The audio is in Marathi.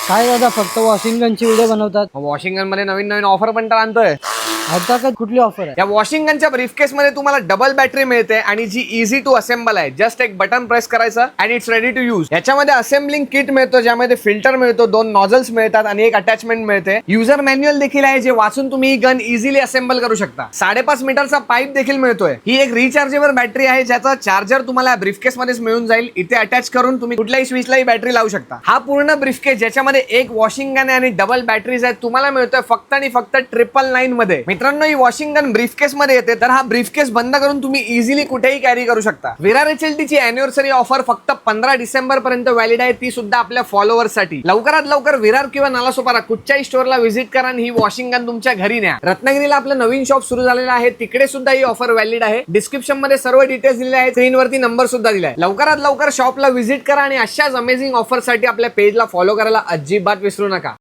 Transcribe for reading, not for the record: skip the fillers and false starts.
काय दादा फक्त वॉशिंग गनची व्हिडिओ बनवतात? वॉशिंग गन मध्ये नवीन नवीन ऑफर पण तर आणतोय. आता का कुठली ऑफर आहे? या वॉशिंग गनच्या ब्रीफकेस मध्ये तुम्हाला डबल बॅटरी मिळते आणि जी इझी टू असेंबल आहे. जस्ट एक बटन प्रेस करायचं and it's ready to use. याच्यामध्ये असेंबलिंग किट मिळतो, ज्यामध्ये फिल्टर मिळतो, 2 नॉझल्स मिळतात आणि एक अटॅचमेंट मिळते. युजर मॅन्युअल देखील आहे, जे वाचून तुम्ही ही गन इझिली असेंबल करू शकता. 5.5 मीटरचा पाईप देखील मिळतोय. ही एक रिचार्जेबल बॅटरी आहे, ज्याचा चार्जर तुम्हाला ब्रीफकेस मध्येच मिळून जाईल. इथे अटॅच करून तुम्ही कुठल्याही स्विचलाही बॅटरी लावू शकता. हा पूर्ण ब्रीफकेस ज्याच्यामध्ये एक वॉशिंग गन आणि डबल बॅटरीज आहेत, तुम्हाला मिळतोय फक्त आणि फक्त 999 मध्ये. मित्रांनो, ही वॉशिंग गन ब्रीफकेस मध्ये येते, तर हा ब्रीफकेस बंद करून तुम्ही इझिली कुठेही कॅरी करू शकता. विरार HLT ची अॅनिव्हर्सरी ऑफर फक्त 15 डिसेंबर पर्यंत व्हॅलिड आहे, ती सुद्धा आपल्या फॉलोअर्स साठी. लवकरात लवकर विरार किंवा नालासोपारा कुठच्याही स्टोअरला व्हिजिट करा आणि ही वॉशिंग गन तुमच्या घरी न्या. रत्नागिरीला आपलं नवीन शॉप सुरू झालेलं आहे, तिकडे सुद्धा ही ऑफर व्हॅलिड आहे. डिस्क्रिप्शन मध्ये सर्व डिटेल्स दिले आहेत, स्क्रीनवरती नंबर सुद्धा दिलाय. लवकरात लवकर शॉपला व्हिजिट करा आणि अशाच अमेझिंग ऑफर साठी आपल्या पेजला फॉलो करायला अजिबात विसरू नका.